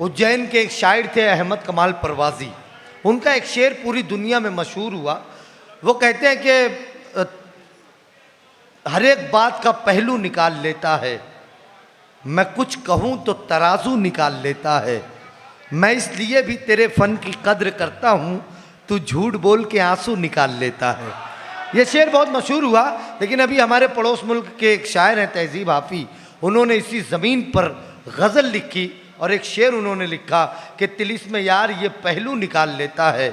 उज्जैन के एक शायर थे अहमद कमाल परवाज़ी। उनका एक शेर पूरी दुनिया में मशहूर हुआ। वो कहते हैं कि हर एक बात का पहलू निकाल लेता है, मैं कुछ कहूँ तो तराजू निकाल लेता है, मैं इसलिए भी तेरे फ़न की कद्र करता हूँ, तू झूठ बोल के आंसू निकाल लेता है। ये शेर बहुत मशहूर हुआ। लेकिन अभी हमारे पड़ोस मुल्क के एक शायर हैं तहजीब हाफी, उन्होंने इसी ज़मीन पर गज़ल लिखी और एक शेर उन्होंने लिखा कि तिलिस्म यार ये पहलू निकाल लेता है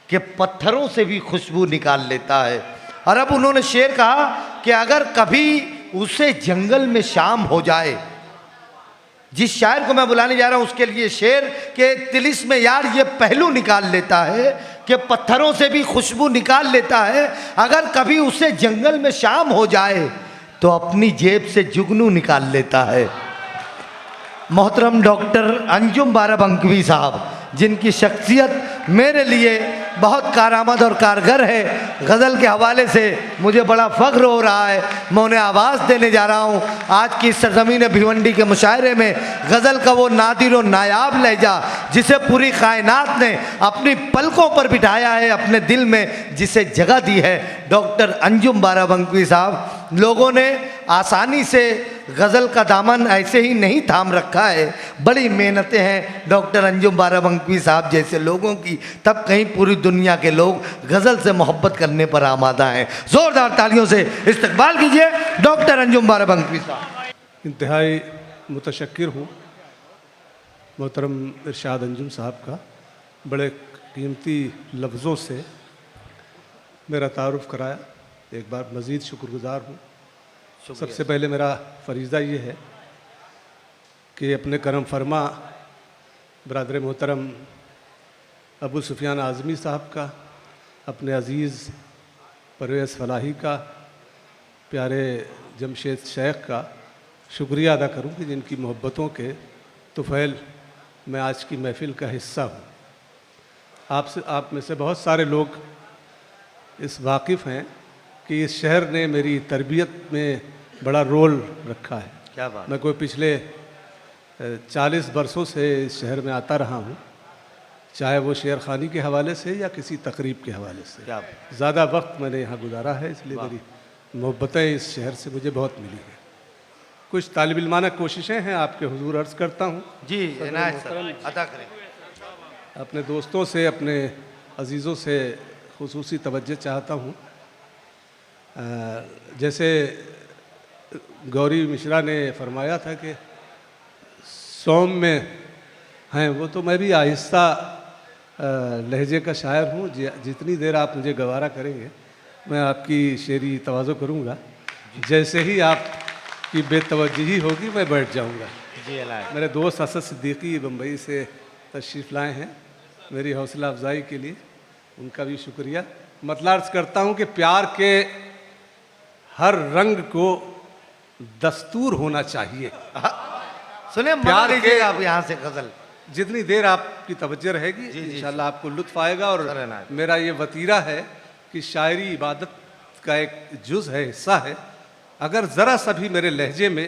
कि पत्थरों से भी खुशबू निकाल लेता है। और अब उन्होंने शेर कहा कि अगर कभी उसे जंगल में शाम हो जाए, जिस शायर को मैं बुलाने जा रहा हूं उसके लिए शेर के तिलिस्म यार ये पहलू निकाल लेता है कि पत्थरों से भी खुशबू निकाल लेता है, अगर कभी उसे जंगल में शाम हो जाए तो अपनी जेब से जुगनू निकाल लेता है। मोहतरम डॉक्टर अंजुम बाराबंकवी साहब, जिनकी शख्सियत मेरे लिए बहुत कारआमद और कारगर है, गज़ल के हवाले से मुझे बड़ा फ़ख्र हो रहा है। मैं उन्हें आवाज़ देने जा रहा हूँ। आज की सरज़मीन भिवंडी के मुशायरे में गज़ल का वो नादिर और नायाब लहजा जिसे पूरी कायनात ने अपनी पलकों पर बिठाया है, अपने दिल में जिसे जगह दी है, डॉक्टर अंजुम बाराबंकवी साहब। लोगों ने आसानी से गज़ल का दामन ऐसे ही नहीं थाम रखा है, बड़ी मेहनतें हैं डॉक्टर अंजुम बाराबंकवी साहब जैसे लोगों की, तब कहीं पूरी दुनिया के लोग गज़ल से मोहब्बत करने पर आमादा हैं। ज़ोरदार तालियों से इस्तकबाल कीजिए डॉक्टर अंजुम बाराबंकवी साहब। इंतहाई मुतशक्किर हूँ मोहतरम इरशाद अंजुम साहब का, बड़े कीमती लफ्ज़ों से मेरा तारुफ़ कराया। एक बार मज़ीद शुक्रगुज़ार हूँ। सबसे पहले मेरा फ़रीज़ा ये है कि अपने करम फरमा बरादर मोहतरम अबू सुफियान आज़मी साहब का, अपने अज़ीज़ परवेज़ फ़लाही का, प्यारे जमशेद शेख का शुक्रिया अदा करूँ कि जिनकी मोहब्बतों के तुफ़ैल मैं आज की महफ़िल का हिस्सा हूँ। आप में से बहुत सारे लोग इस वाकिफ़ हैं कि इस शहर ने मेरी तरबियत में बड़ा रोल रखा है। क्या बात। मैं कोई पिछले 40 बरसों से इस शहर में आता रहा हूँ, चाहे वो शेर खानी के हवाले से या किसी तकरीब के हवाले से। क्या ज़्यादा वक्त मैंने यहाँ गुजारा है, इसलिए मेरी मोहब्बतें इस शहर से मुझे बहुत मिली हैं। कुछ तालिब इल्माना कोशिशें हैं आपके हुजूर अर्ज़ करता हूँ। जी इनायत सर, अदा करें। अपने दोस्तों से, अपने अजीज़ों से खुसूसी तवज्जो चाहता हूँ। जैसे गौरी मिश्रा ने फरमाया था कि सौम्य हैं वो, तो मैं भी आहिस्ता लहजे का शायर हूँ। जितनी देर आप मुझे गवारा करेंगे मैं आपकी शेरी तवाज़ो करूँगा, जैसे ही आपकी बेतवज्जही होगी मैं बैठ जाऊँगा। जी मेरे दोस्त असद सिद्दीकी बम्बई से तशरीफ़ लाए हैं मेरी हौसला अफजाई के लिए, उनका भी शुक्रिया। मतलब अर्ज़ करता हूँ कि प्यार के हर रंग को दस्तूर होना चाहिए। सुने प्यार के आप यहाँ से गज़ल जितनी देर आपकी तवज्जो रहेगी इंशाल्लाह आपको लुत्फ़ आएगा। और मेरा ये वतीरा है कि शायरी इबादत का एक जुज़ है, हिस्सा है। अगर ज़रा सा भी मेरे लहजे में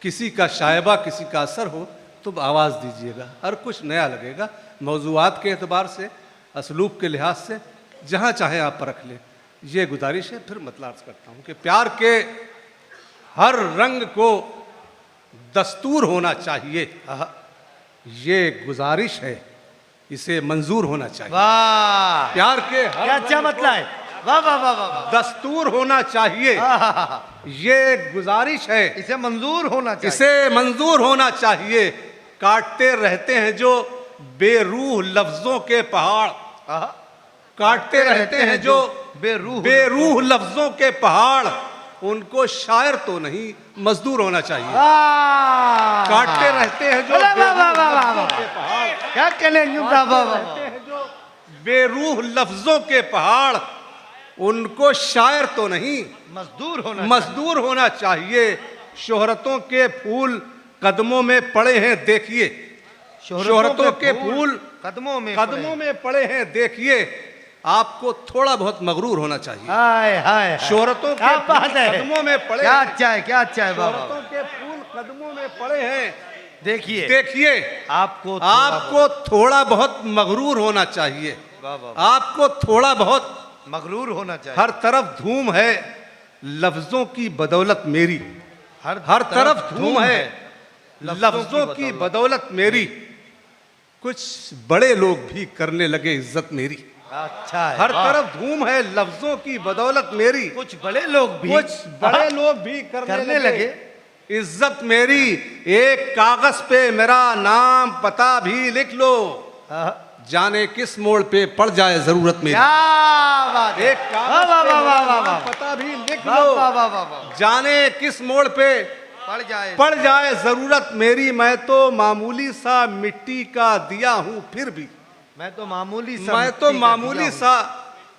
किसी का शायबा, किसी का असर हो तो आवाज़ दीजिएगा, हर कुछ नया लगेगा। मौज़ूआत के एतबार से, असलूब के लिहाज से, जहाँ चाहे आप परख लें, ये गुजारिश है। फिर मतलब अर्ज़ करता हूँ कि प्यार के हर रंग को दस्तूर होना चाहिए, ये गुजारिश है, इसे मंजूर होना चाहिए। वाह, प्यार के हर क्या अच्छा मतलब है। वाह वाह वाह वाह, दस्तूर होना चाहिए, ये गुजारिश है, इसे मंजूर होना चाहिए, इसे मंजूर होना चाहिए। काटते रहते हैं जो बेरूह लफ्जों के पहाड़, काटते रहते हैं जो बेरूह लफ्जों के पहाड़, उनको शायर तो नहीं मजदूर होना चाहिए। काटते रहते हैं जो क्या कहने जो बेरूह लफ्जों के पहाड़, उनको शायर तो नहीं मजदूर होना चाहिए। शोहरतों के फूल कदमों में पड़े हैं देखिए, शोहरतों के फूल कदमों में पड़े हैं देखिए, आपको थोड़ा बहुत मगरूर होना चाहिए। हाय हाय, शोहरतों के फूल कदमों में पड़े, क्या अच्छा है, क्या अच्छा है। शोहरतों के फूल कदमों में पड़े हैं देखिए देखिए, आपको थोड़ा बहुत मगरूर होना चाहिए, वाह वाह, आपको थोड़ा बहुत मगरूर होना चाहिए। हर तरफ धूम है लफ्जों की बदौलत मेरी, हर तरफ धूम है लफ्जों की बदौलत मेरी, कुछ बड़े लोग भी करने लगे इज्जत मेरी। अच्छा है, हर वाह। तरफ धूम है लफ्जों की बदौलत मेरी, कुछ बड़े लोग भी, कुछ बड़े लोग भी करने लगे इज्जत मेरी। एक कागज पे मेरा नाम पता भी लिख लो, जाने किस मोड़ पे पड़ जाए जरूरत मेरी। क्या बात है, एक कागज पे मेरा नाम पता भी लिख लो, जाने किस मोड़ पे पड़ जाए जरूरत मेरी। मैं तो मामूली सा मिट्टी का दिया हूँ फिर भी, मैं तो मामूली सा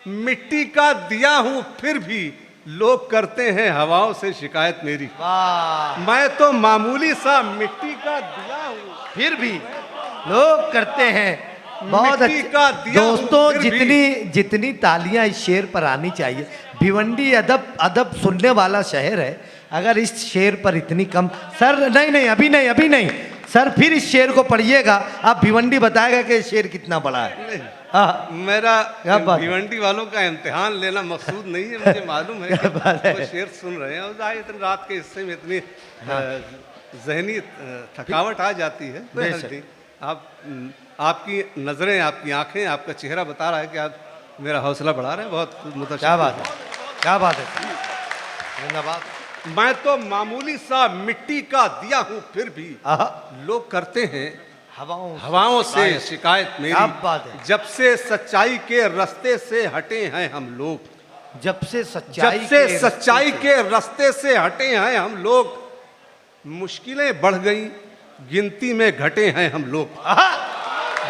मिट्टी का दिया हूँ फिर भी, लोग करते हैं हवाओं से शिकायत मेरी। वाह, मैं तो मामूली सा मिट्टी का दिया हूँ फिर भी लोग करते हैं। बहुत मिट्टी अच्छे का दिया हूँ दोस्तों, फिर भी। जितनी तालियां इस शेर पर आनी चाहिए। भिवंडी अदब सुनने वाला शहर है, अगर इस शेर पर इतनी कम। सर नहीं, अभी नहीं सर, फिर इस शेर को पढ़िएगा, आप भिवंडी बताएगा कि शेर कितना बड़ा है। हाँ, मेरा क्या बात है? भिवंडी वालों का इम्तिहान लेना मकसूद नहीं है, मुझे मालूम है कि बात है? वो शेर सुन रहे हैं और जाहिर इतनी रात के हिस्से में इतनी जहनी थकावट आ जाती है। तो बेशक। नहीं, आपकी नज़रें, आपकी आंखें, आपका चेहरा बता रहा है कि आप मेरा हौसला बढ़ा रहे हैं। बहुत मुतशक्किर। क्या बात है, क्या बात है, धन्यवाद। मैं तो मामूली सा मिट्टी का दिया हूँ फिर भी, लोग करते हैं हवाओं से शिकायत मेरी। क्या बात है। जब से सच्चाई के रास्ते से हटे हैं हम लोग, जब से सच्चाई के रास्ते से हटे हैं हम लोग, मुश्किलें बढ़ गई गिनती में घटे हैं हम लोग।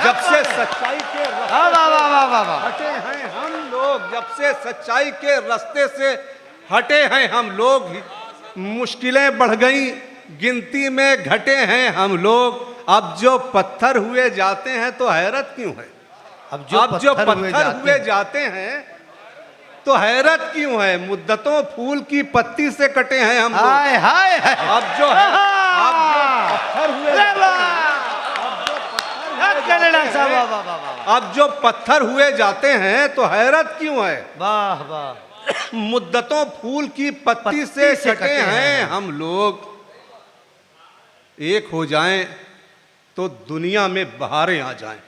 जब से सच्चाई के हटे हैं हम लोग, जब से सच्चाई के रास्ते से हटे हैं हम लोग, मुश्किलें बढ़ गई गिनती में घटे हैं हम लोग। अब जो पत्थर हुए जाते हैं तो हैरत क्यों है, अब जो पत्थर हुए जाते हैं तो हैरत क्यों है। मुद्दतों फूल की पत्ती से कटे हैं हम लोग। अब जो पत्थर हुए, अब जो पत्थर हुए जाते हैं तो हैरत क्यों है। वाह वाह, मुद्दतों फूल की पत्ती से कटे हैं हम लोग। एक हो जाएं तो दुनिया में बहारें आ जाएं,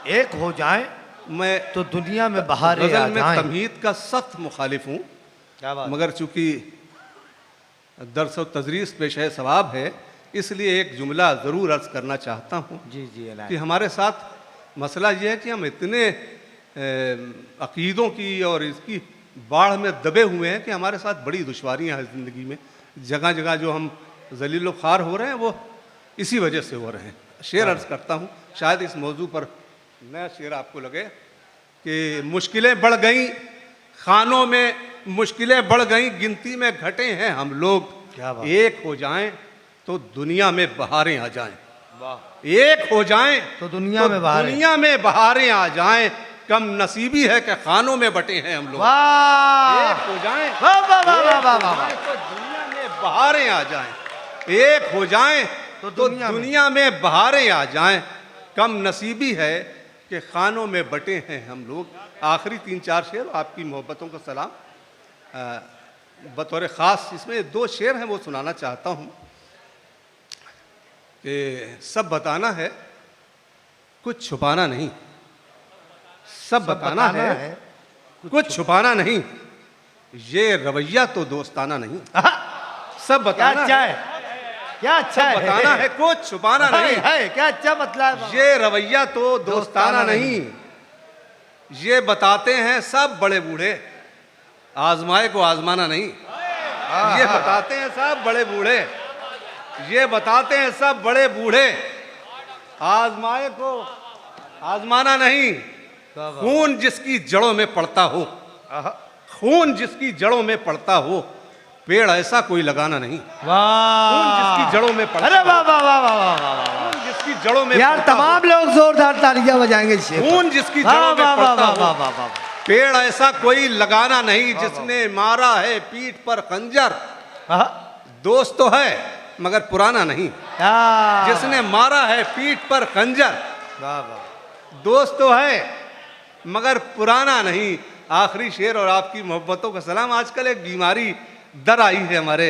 एक हो जाएं मैं तो दुनिया में बहारें आ गजल में जाएं। तमहीद का सख्त मुखालिफ हूँ, मगर चूंकि दर्स व तदरीस पेशे सवाब है, इसलिए एक जुमला ज़रूर अर्ज़ करना चाहता हूँ। जी कि हमारे साथ मसला ये है कि हम इतने अकीदों की और इसकी बाढ़ में दबे हुए हैं कि हमारे साथ बड़ी दुश्वारियाँ हैं ज़िंदगी में। जगह जगह जो हम ज़लील ख़ार हो रहे हैं वो इसी वजह से हो रहे हैं। शेर अर्ज़ करता हूँ, शायद इस मौजू पर नया शेर आपको लगे कि मुश्किलें बढ़ गई खानों में, मुश्किलें बढ़ गई गिनती में घटे हैं हम लोग। एक हो जाएं तो दुनिया में बहारें आ जाएं, एक हो जाएं तो दुनिया में बहारें आ जाएं। कम नसीबी है कि खानों में बटे हैं हम लोग। एक हो जाएं तो दुनिया में बहारें आ जाएं, एक हो जाएं तो दुनिया में बहारें आ जाएं। कम नसीबी है कि खानों में बटे हैं हम लोग। आखिरी 3-4 शेर आपकी मोहब्बतों का सलाम बतौर ख़ास, इसमें 2 शेर हैं वो सुनाना चाहता हूँ कि सब बताना है कुछ छुपाना नहीं, सब बताना है कुछ छुपाना नहीं, ये रवैया तो दोस्ताना नहीं। सब बताना है, क्या अच्छा है, बताना है कुछ छुपाना नहीं है, क्या अच्छा मतलब। ये रवैया तो दोस्ताना नहीं, ये बताते हैं सब बड़े बूढ़े, आजमाए को आजमाना नहीं। ये बताते हैं सब बड़े बूढ़े, ये बताते हैं सब बड़े बूढ़े, आजमाए को आजमाना नहीं। खून जिसकी जड़ों में पड़ता हो, खून जिसकी जड़ों में पड़ता हो, पेड़ ऐसा कोई लगाना नहीं। खून जिसकी जड़ों में पड़ता, अरे वाह वाह वाह वाह वाह, खून जिसकी जड़ों में यार तमाम लोग जोरदार तालियां बजाएंगे। खून जिसकी जड़ों में पड़ता हो, पेड़ ऐसा कोई लगाना नहीं। जिसने मारा है पीठ पर खंजर, दोस्त तो है मगर पुराना नहीं। हाँ। जिसने मारा है पीठ पर खंजर, वाह वाह। दोस्त तो है मगर पुराना नहीं। आखिरी शेर और आपकी मोहब्बतों का सलाम। आजकल एक बीमारी दर आई है हमारे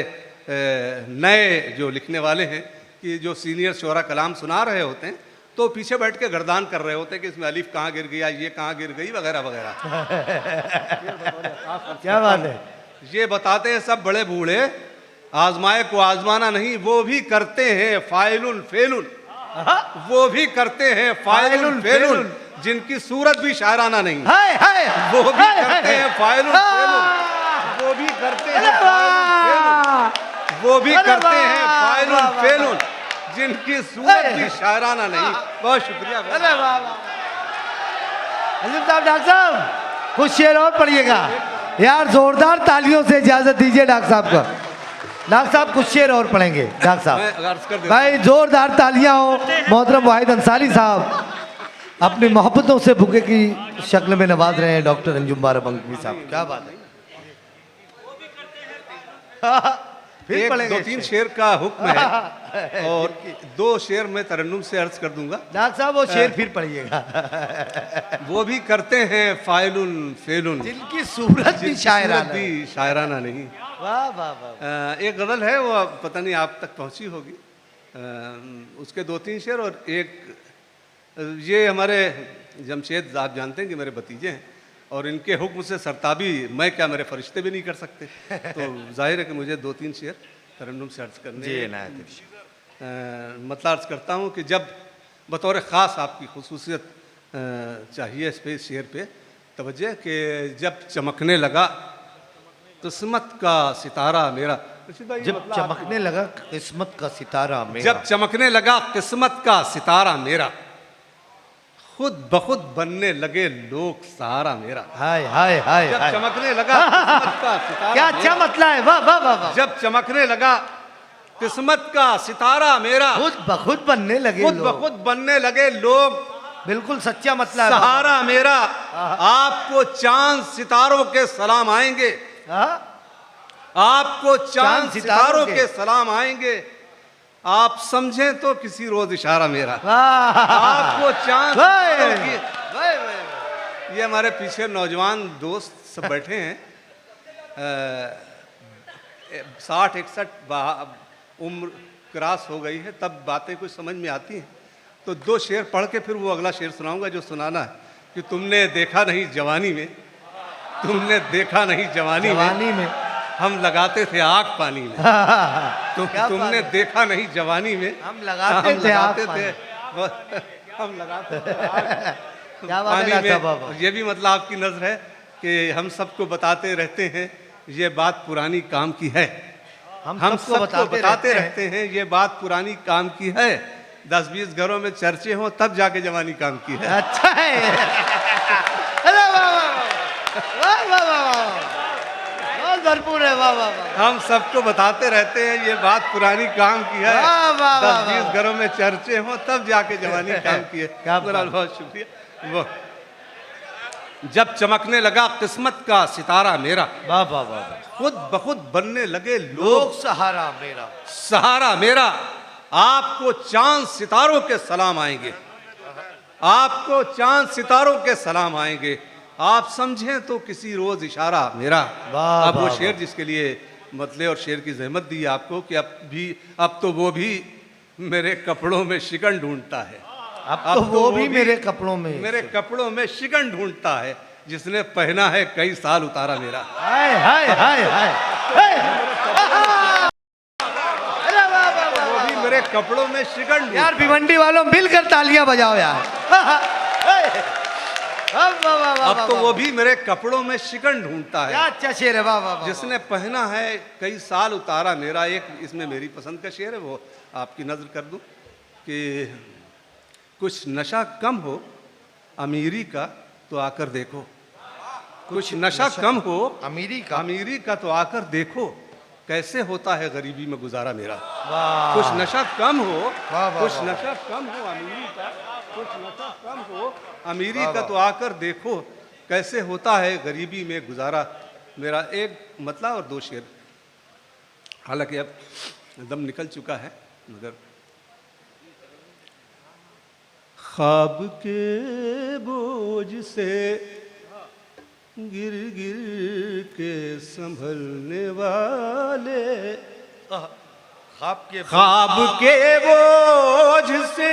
नए जो लिखने वाले हैं कि जो सीनियर शोरा कलाम सुना रहे होते हैं तो पीछे बैठ के गर्दान कर रहे होते हैं कि इसमें अलिफ कहाँ गिर गया, ये कहाँ गिर गई, वगैरह वगैरह। क्या बात है। ये बताते हैं सब बड़े बूढ़े, आजमाए को आजमाना नहीं, वो भी करते हैं फाइलुन फेलुन, वो भी करते हैं फाइलुन फेलुन, जिनकी सूरत भी शायराना नहीं। हाय हाय। वो भी करते हैं फाइलुन फेलुन, वो भी करते हैं फाइलुन फेलुन, वो भी करते हैं फाइलुन फेलुन, जिनकी सूरत भी शायराना नहीं। बहुत शुक्रिया। अरे वाह वाह। अंजुम साहब, डॉक्टर साहब कुछ शेर और पढ़िएगा यार, जोरदार तालियों से इजाजत दीजिए डॉक्टर साहब को। डॉक्टर साहब कुछ शेर और पढ़ेंगे। डॉक्टर साहब भाई जोरदार तालियां हो। मोहतरम वाहिद अंसारी साहब अपनी मोहब्बतों से भूखे की शक्ल में नवाज रहे हैं डॉक्टर अंजुम बाराबंकी साहब। क्या बात है। फिर एक पढ़ेंगे दो तीन शेर का हुक्म है और दो शेर मैं तरन्नुम से अर्ज कर दूंगा। डॉक्टर साहब वो शेर फिर पढ़िएगा। वो भी करते हैं फाइलुन फेलुन, जिनकी सूरत भी शायराना भी शायराना नहीं। वाह वाह वाह। एक गज़ल है वो पता नहीं आप तक पहुंची होगी, उसके दो तीन शेर और एक ये हमारे जमशेद आप जानते हैं कि मेरे भतीजे हैं और इनके हुक्म से सरताबी मैं क्या मेरे फरिश्ते भी नहीं कर सकते, तो जाहिर है कि मुझे दो तीन शेर तरन्नुम से अर्ज करने जी मतलब अर्ज करता हूँ कि जब बतौर ख़ास आपकी खुसूसियत चाहिए इस पे शेर पे तवज्जो कि जब चमकने लगा किस्मत का सितारा मेरा। जब चमकने लगा किस्मत का सितारा मेरा, जब चमकने लगा किस्मत का सितारा मेरा, खुद बखुद बनने लगे लोग सहारा मेरा। हाय हाय हाय जब हाय। चमकने लगा किस्मत का सितारा क्या मेरा, अच्छा मतला है। वाह वाह वाह वाह। जब चमकने लगा किस्मत का सितारा मेरा, खुद बखुद बनने लगे खुद लोग। बखुद बनने लगे लोग बिल्कुल सच्चा मतला है। सहारा मेरा। आपको चांद सितारों के सलाम आएंगे, हाँ? आपको चांद सितारों के के सलाम आएंगे, आप समझें तो किसी रोज इशारा मेरा। वाह। आपको चांद वाह। सितारों की। वाह, वाह। ये हमारे पीछे नौजवान दोस्त सब बैठे हैं, 60-61 उम्र क्रॉस हो गई है, तब बातें कुछ समझ में आती हैं। तो दो शेर पढ़ के फिर वो अगला शेर सुनाऊंगा जो सुनाना है कि तुमने देखा नहीं जवानी में, तुमने देखा नहीं जवानी में हम लगाते थे आग पानी में। तुमने देखा नहीं जवानी में हम लगाते थे हम लगाते थे आग क्या बात पानी है में। बाबा। ये भी मतलब आपकी नज़र है कि हम सबको बताते रहते हैं ये बात पुरानी काम की है। हम सबको बताते रहते हैं ये बात पुरानी काम की है। 10-20 घरों में चर्चे हों तब जाके जवानी काम की है। अच्छा है। अरे वाह वाह वाह वाह वाह, बहुत भरपूर है। वाह वाह वाह। हम सबको बताते रहते हैं ये बात पुरानी काम की है। वाह, वाह, वाह, 10-20 घरों में चर्चे हों तब जाके जवानी काम की है। क्या बात। बहुत शुक्रिया। वो जब चमकने लगा किस्मत का सितारा मेरा, वाह वाह वाह। खुद बखुद बनने लगे लोग लोग सहारा मेरा, सहारा मेरा। आपको चांद सितारों के सलाम आएंगे, आपको चांद सितारों के सलाम आएंगे, आप समझें तो किसी रोज इशारा मेरा। वाह, अब वो वाह, शेर जिसके लिए मतले और शेर की जहमत दी आपको कि अब तो वो भी मेरे कपड़ों में शिकन ढूंढता है। अब तो वो भी मेरे कपड़ों में, मेरे कपड़ों में शिकन ढूंढता है, जिसने पहना है कई साल उतारा मेरा। हाय हाय हाय हाय। अरे वाह वाह वाह। वो भी मेरे कपड़ों में शिकन यार भिवंडी वालों मिलकर तालियां बजाओ यार। अब तो वो भी मेरे कपड़ों में शिकन ढूंढता क्या है, अच्छा शेर है। वाह वाह वाह। जिसने पहना है कई साल उतारा मेरा। एक इसमें मेरी पसंद का शेर है, वो आपकी नजर कर दूं कि कुछ नशा कम हो अमीरी का तो आकर देखो, कुछ नशा कम हो अमीरी का तो आकर देखो, कैसे होता है गरीबी में गुजारा मेरा। वाह। कुछ नशा कम हो, वाह, वाह, कुछ वाह। नशा कम हो अमीरी का, कुछ नशा कम हो अमीरी का तो आकर देखो, कैसे होता है गरीबी में गुजारा मेरा। एक मतलब और दो शेर, हालांकि अब दम निकल चुका है, मगर ख्वाब के बोझ से गिर गिर के संभलने वाले, ख्वाब के बोझ से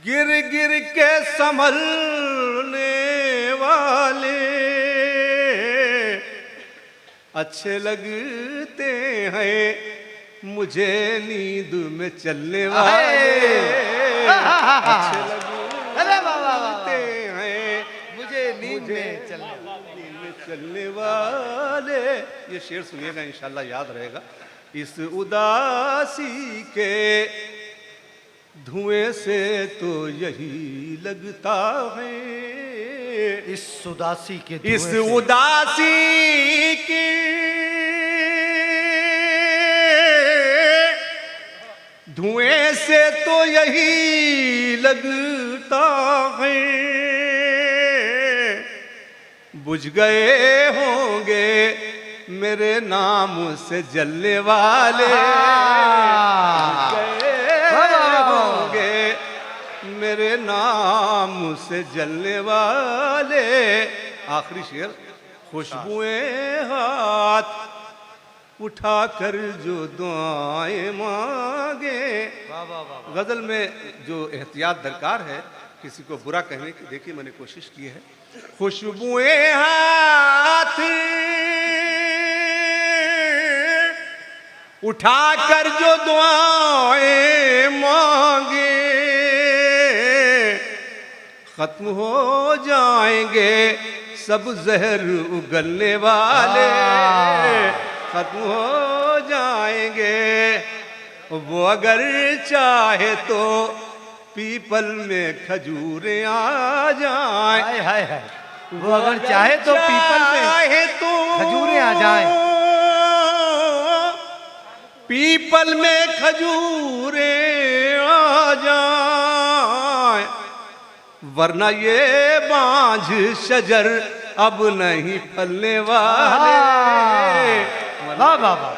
गिर गिर के संभलने वाले अच्छे लगते हैं मुझे नींद में चलने वाले, अच्छे लगते हैं मुझे नींद में चलने वाले। ये शेर सुनिएगा, इंशाल्लाह याद रहेगा। इस उदासी के धुएं से तो यही लगता है, इस उदासी के इस उदासी की धुएं से तो यही लगता है, बुझ गए होंगे मेरे नाम से जलने वाले, होंगे मेरे नाम से जलने वाले। आखिरी शेर, खुशबुएं हाथ उठाकर जो दुआएं मांगे। गजल में जो एहतियात दरकार है, किसी को बुरा कहने की देखिए मैंने कोशिश की है। खुशबुएं हाथ उठाकर जो दुआएं मांगे, खत्म हो जाएंगे सब जहर उगलने वाले, खत्म हो जाएंगे। वो अगर चाहे तो पीपल में खजूरें आ जाएं, हाय हाय हाय, वो अगर चाहे तो पीपल में खजूरें आ जाएं, पीपल में खजूरें आ जाएं, वरना ये बांझ शजर अब नहीं फलने वाले। वाह वाह वाह।